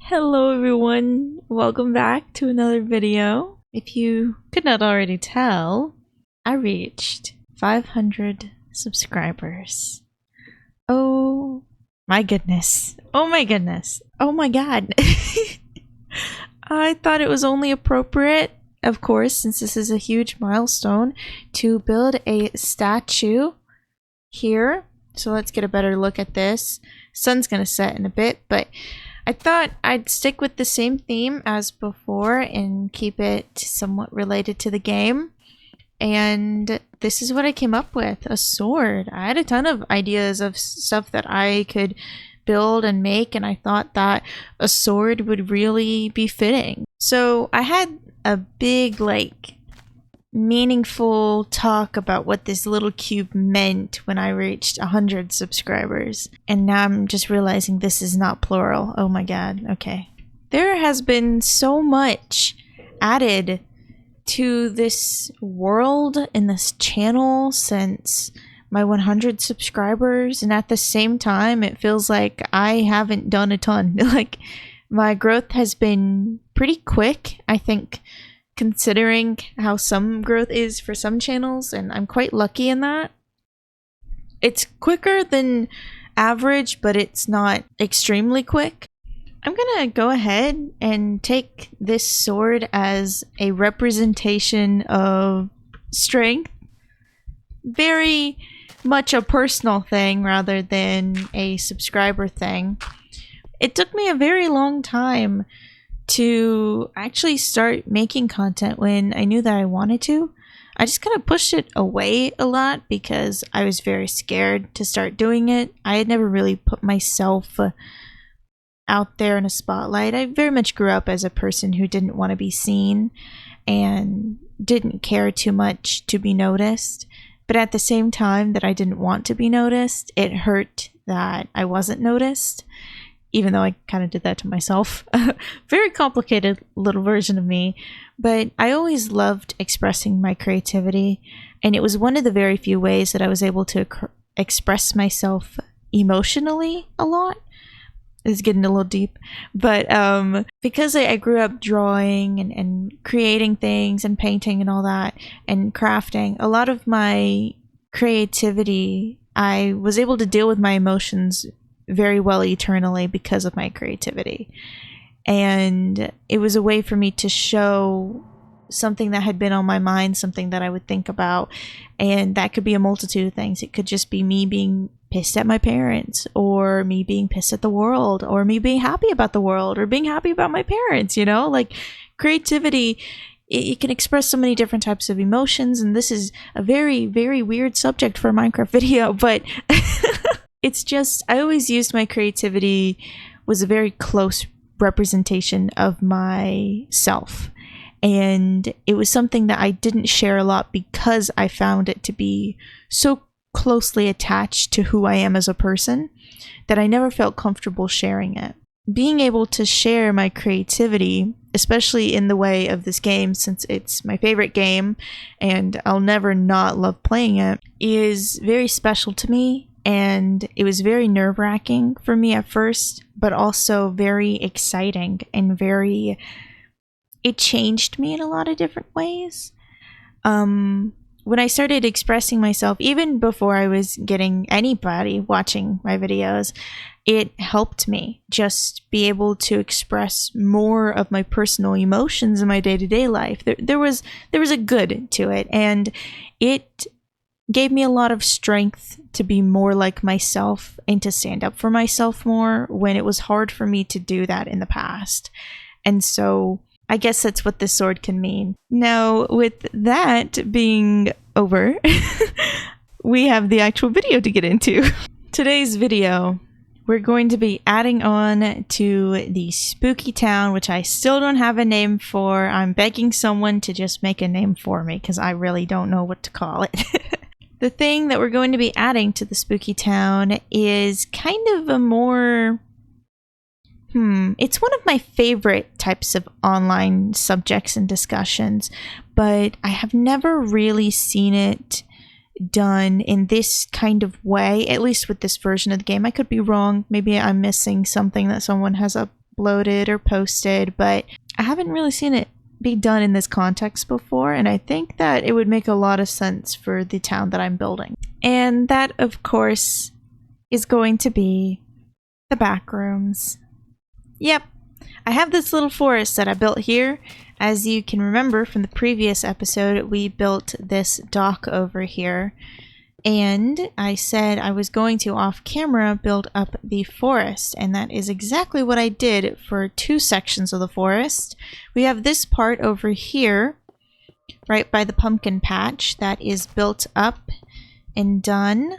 Hello everyone, welcome back to another video. If you could not already tell, I reached 500 subscribers. Oh my goodness. Oh my goodness. Oh my god. I thought it was only appropriate, of course, since this is a huge milestone, to build a statue here. So let's get a better look at this. Sun's gonna set in a bit, but I thought I'd stick with the same theme as before and keep it somewhat related to the game. And this is what I came up with, a sword. I had a ton of ideas of stuff that I could build and make, and I thought that a sword would really be fitting. So I had a big, meaningful talk about what this little cube meant when I reached 100 subscribers. And now I'm just realizing this is not plural. Oh my god, okay. There has been so much added to this world and this channel since my 100 subscribers, and at the same time it feels like I haven't done a ton. Like, my growth has been pretty quick, I think, considering how some growth is for some channels, and I'm quite lucky in that. It's quicker than average, but it's not extremely quick. I'm gonna go ahead and take this sword as a representation of strength. Very much a personal thing rather than a subscriber thing. It took me a very long time to actually start making content when I knew that I wanted to. I just kind of pushed it away a lot because I was very scared to start doing it. I had never really put myself out there in a spotlight. I very much grew up as a person who didn't want to be seen and didn't care too much to be noticed. But at the same time that I didn't want to be noticed, it hurt that I wasn't noticed. Even though I kind of did that to myself. Very complicated little version of me. But I always loved expressing my creativity. And it was one of the very few ways that I was able to express myself emotionally a lot. It's getting a little deep. But because I grew up drawing and creating things and painting and all that and crafting, a lot of my creativity, I was able to deal with my emotions very well eternally because of my creativity. And it was a way for me to show something that had been on my mind, something that I would think about, and that could be a multitude of things. It could just be me being pissed at my parents, or me being pissed at the world, or me being happy about the world, or being happy about my parents, you know? Like, creativity, it can express so many different types of emotions, and this is a very, very weird subject for a Minecraft video, but it's just, I always used my creativity was a very close representation of myself. And it was something that I didn't share a lot because I found it to be so closely attached to who I am as a person that I never felt comfortable sharing it. Being able to share my creativity, especially in the way of this game, since it's my favorite game and I'll never not love playing it, is very special to me. And it was very nerve-wracking for me at first, but also very exciting and it changed me in a lot of different ways. When I started expressing myself, even before I was getting anybody watching my videos, it helped me just be able to express more of my personal emotions in my day-to-day life. There was a good to it, and it gave me a lot of strength to be more like myself and to stand up for myself more when it was hard for me to do that in the past. And so I guess that's what this sword can mean. Now, with that being over, we have the actual video to get into. Today's video, we're going to be adding on to the spooky town, which I still don't have a name for. I'm begging someone to just make a name for me because I really don't know what to call it. The thing that we're going to be adding to the spooky town is kind of a more... it's one of my favorite types of online subjects and discussions, but I have never really seen it done in this kind of way, at least with this version of the game. I could be wrong. Maybe I'm missing something that someone has uploaded or posted, but I haven't really seen it be done in this context before, and I think that it would make a lot of sense for the town that I'm building. And that, of course, is going to be the back rooms. Yep, I have this little forest that I built here. As you can remember from the previous episode, we built this dock over here. And I said I was going to, off camera, build up the forest. And that is exactly what I did for 2 sections of the forest. We have this part over here, right by the pumpkin patch, that is built up and done.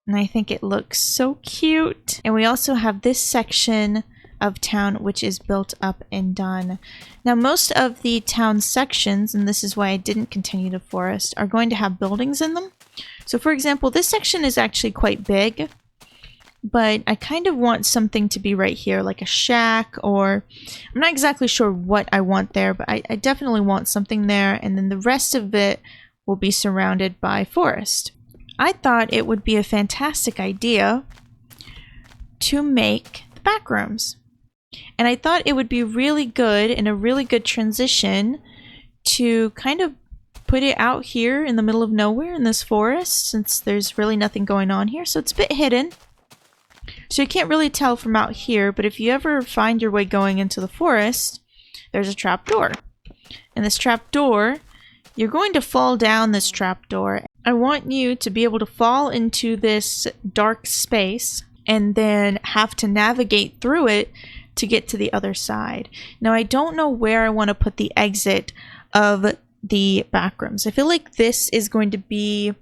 And I think it looks so cute. And we also have this section of town which is built up and done. Now most of the town sections, and this is why I didn't continue to forest, are going to have buildings in them. So for example, this section is actually quite big, but I kind of want something to be right here, like a shack, or I'm not exactly sure what I want there, but I definitely want something there, and then the rest of it will be surrounded by forest. I thought it would be a fantastic idea to make the back rooms. And I thought it would be really good and a really good transition to kind of put it out here in the middle of nowhere in this forest, since there's really nothing going on here. So it's a bit hidden. So you can't really tell from out here, but if you ever find your way going into the forest, there's a trap door. And this trap door, you're going to fall down this trap door. I want you to be able to fall into this dark space and then have to navigate through it to get to the other side. Now I don't know where I want to put the exit of the back rooms. I feel like this is going to be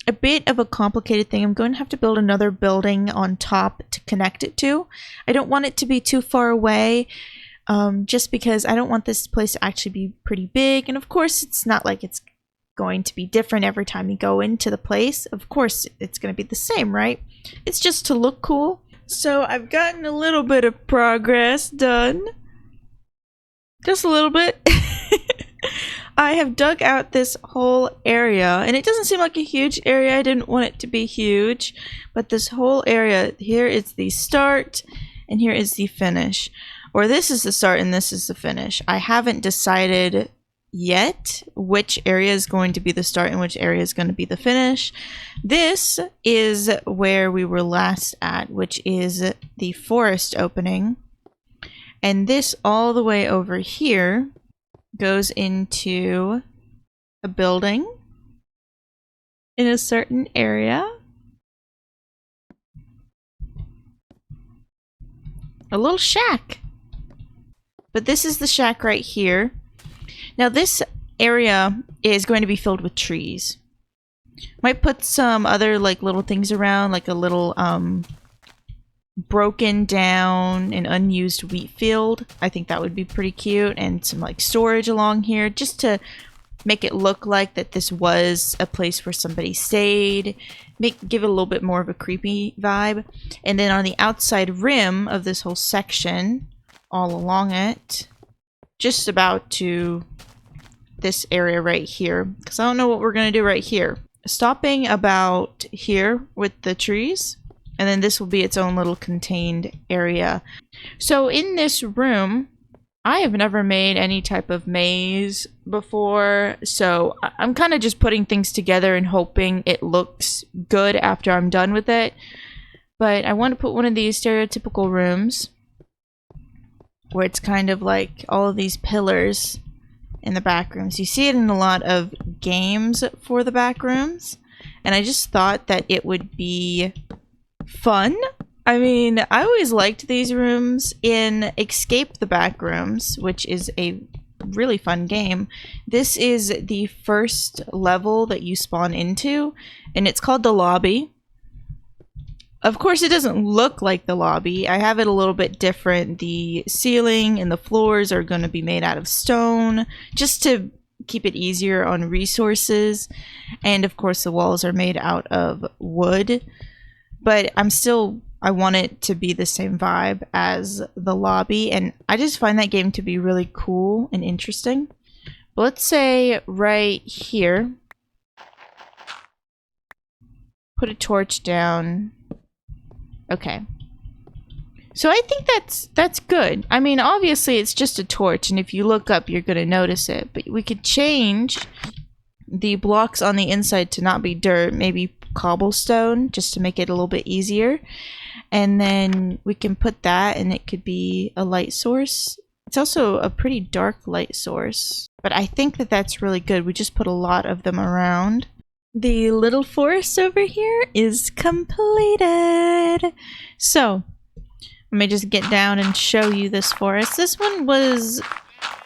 a bit of a complicated thing. I'm going to have to build another building on top to connect it to. I don't want it to be too far away, just because I don't want this place to actually be pretty big. And of course it's not like it's going to be different every time you go into the place. Of course it's going to be the same, right? It's just to look cool. So I've gotten a little bit of progress done. Just a little bit. I have dug out this whole area, and it doesn't seem like a huge area. I didn't want it to be huge, but this whole area, here is the start, and here is the finish. Or this is the start, and this is the finish. I haven't decided yet which area is going to be the start and which area is going to be the finish. This is where we were last at, which is the forest opening. And this all the way over here goes into a building in a certain area. A little shack. But this is the shack right here. Now this area is going to be filled with trees. Might put some other like little things around, like a little broken down and unused wheat field. I think that would be pretty cute, and some like storage along here just to make it look like that this was a place where somebody stayed. Give it a little bit more of a creepy vibe. And then on the outside rim of this whole section, all along it, just about to this area right here, because I don't know what we're going to do right here. Stopping about here with the trees, and then this will be its own little contained area. So in this room, I have never made any type of maze before, so I'm kind of just putting things together and hoping it looks good after I'm done with it. But I want to put one of these stereotypical rooms where it's kind of like all of these pillars in the back rooms. You see it in a lot of games for the back rooms, and I just thought that it would be fun. I mean, I always liked these rooms in Escape the Backrooms, which is a really fun game. This is the first level that you spawn into, and it's called the lobby. Of course, it doesn't look like the lobby. I have it a little bit different. The ceiling and the floors are going to be made out of stone, just to keep it easier on resources. And of course, the walls are made out of wood. But I want it to be the same vibe as the lobby. And I just find that game to be really cool and interesting. But let's say right here, put a torch down. Okay. So I think that's good. I mean, obviously it's just a torch, and if you look up, you're gonna notice it. But we could change the blocks on the inside to not be dirt, maybe cobblestone, just to make it a little bit easier. And then we can put that, and it could be a light source. It's also a pretty dark light source, but I think that that's really good. We just put a lot of them around. The little forest over here is completed. So let me just get down and show you this forest. This one was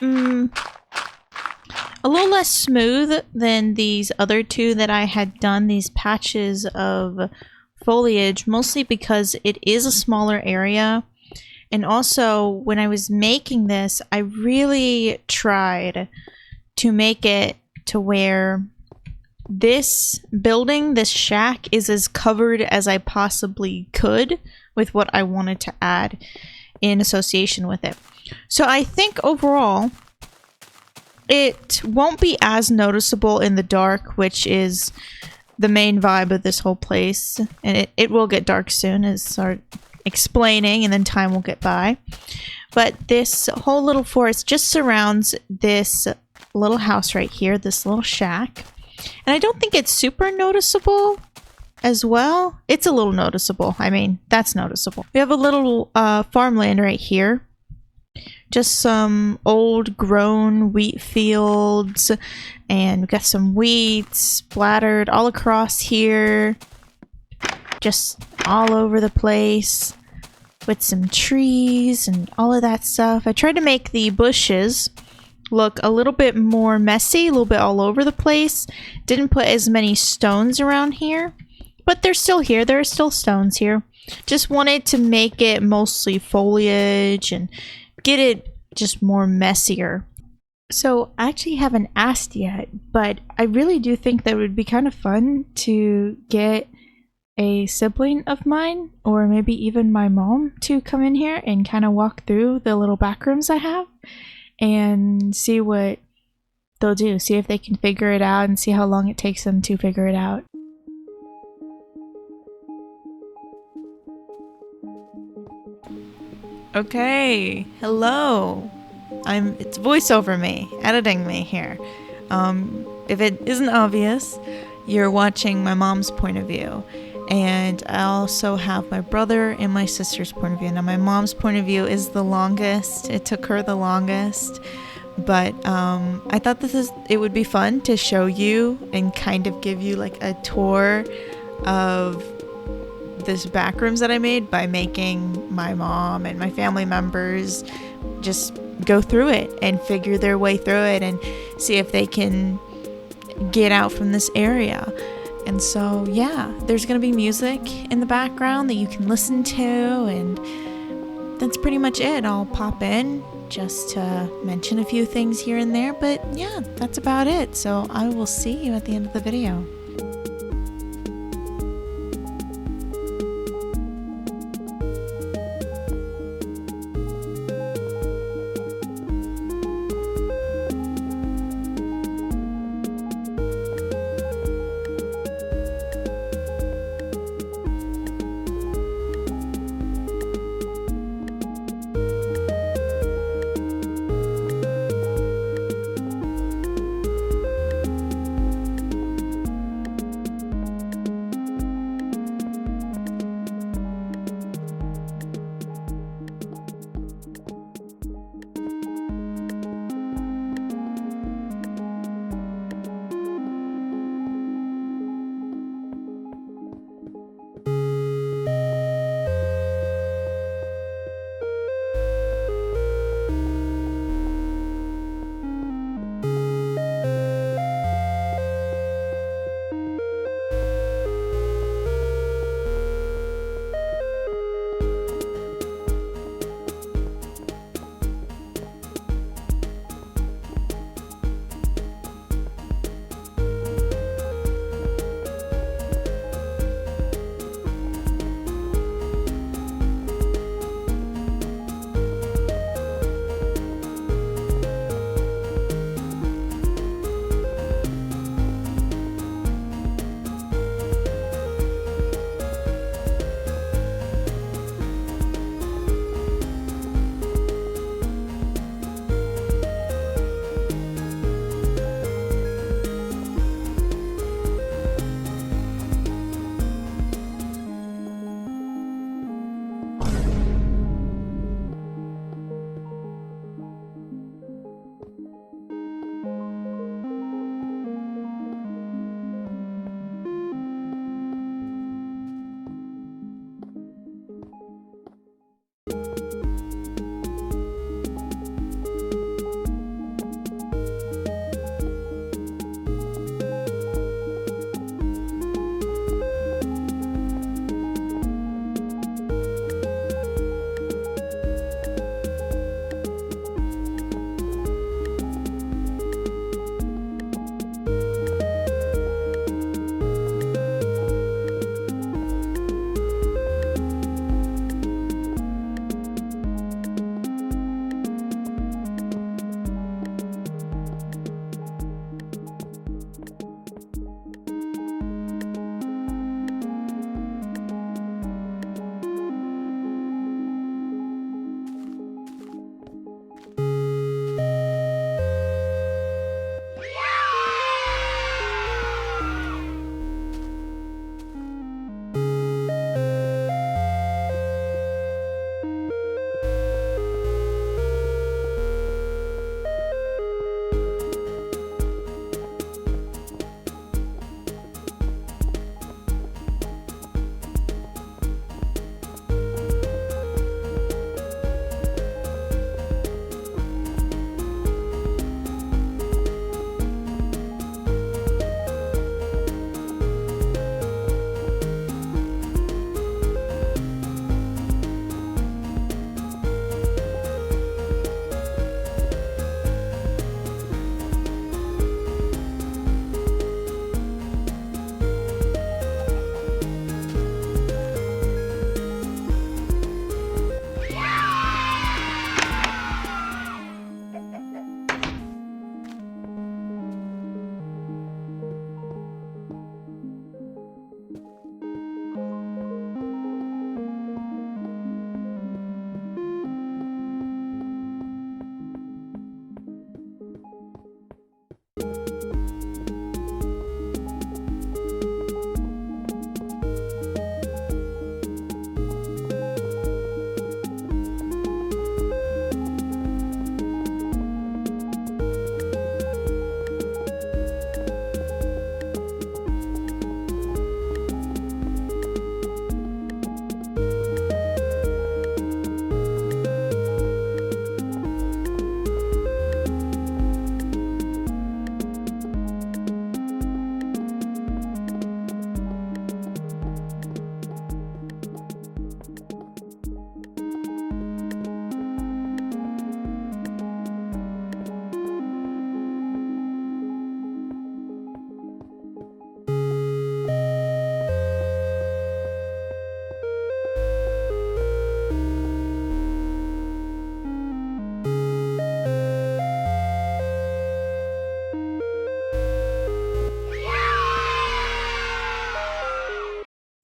a little less smooth than these other two that I had done, these patches of foliage, mostly because it is a smaller area. And also, when I was making this, I really tried to make it to where this building, this shack, is as covered as I possibly could with what I wanted to add in association with it. So I think overall, it won't be as noticeable in the dark, which is the main vibe of this whole place. And it will get dark soon, as I start explaining, and then time will get by. But this whole little forest just surrounds this little house right here, this little shack. And I don't think it's super noticeable as well. It's a little noticeable. I mean, that's noticeable. We have a little farmland right here. Just some old grown wheat fields, and we've got some wheat splattered all across here, just all over the place, with some trees and all of that stuff. I tried to make the bushes look a little bit more messy, a little bit all over the place. Didn't put as many stones around here, but they're still here. There are still stones here. Just wanted to make it mostly foliage and get it just more messier. So I actually haven't asked yet, but I really do think that it would be kind of fun to get a sibling of mine, or maybe even my mom, to come in here and kind of walk through the little back rooms I have and see what they'll do. See if they can figure it out and see how long it takes them to figure it out. Okay, hello. It's voiceover me, editing me here. If it isn't obvious, you're watching my mom's point of view. And I also have my brother and my sister's point of view. Now my mom's point of view is the longest. It took her the longest. But I thought it would be fun to show you and kind of give you like a tour of this backrooms that I made by making my mom and my family members just go through it and figure their way through it and see if they can get out from this area. And so, yeah, there's going to be music in the background that you can listen to, and that's pretty much it. I'll pop in just to mention a few things here and there, but yeah, that's about it. So I will see you at the end of the video.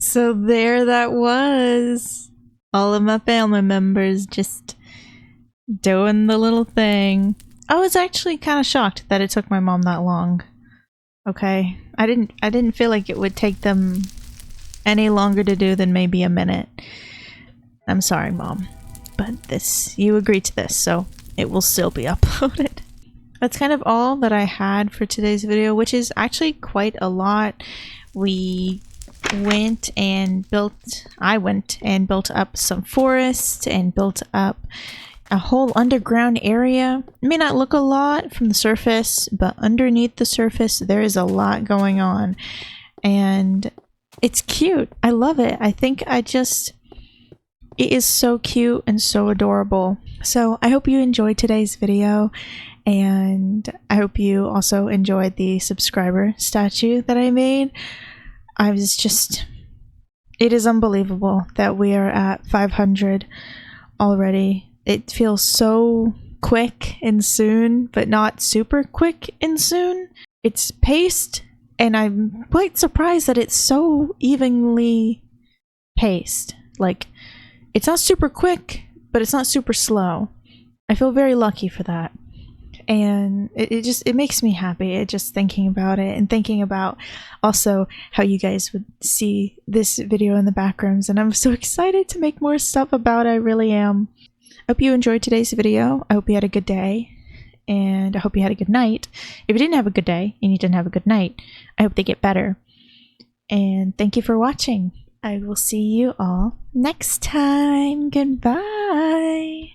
So there that was. All of my family members just doing the little thing. I was actually kind of shocked that it took my mom that long. Okay. I didn't feel like it would take them any longer to do than maybe a minute. I'm sorry, Mom. But this, you agreed to this, so it will still be uploaded. That's kind of all that I had for today's video, which is actually quite a lot. I went and built up some forest and built up a whole underground area. It may not look a lot from the surface, but underneath the surface there is a lot going on. And it's cute. I love it. I think it is so cute and so adorable. So I hope you enjoyed today's video, and I hope you also enjoyed the subscriber statue that I made. It is unbelievable that we are at 500 already. It feels so quick and soon, but not super quick and soon. It's paced, and I'm quite surprised that it's so evenly paced. Like, it's not super quick, but it's not super slow. I feel very lucky for that. And it makes me happy, just thinking about it, and thinking about also how you guys would see this video in the backgrounds. And I'm so excited to make more stuff about it. I really am. I hope you enjoyed today's video. I hope you had a good day, and I hope you had a good night. If you didn't have a good day and you didn't have a good night, I hope they get better. And thank you for watching. I will see you all next time. Goodbye.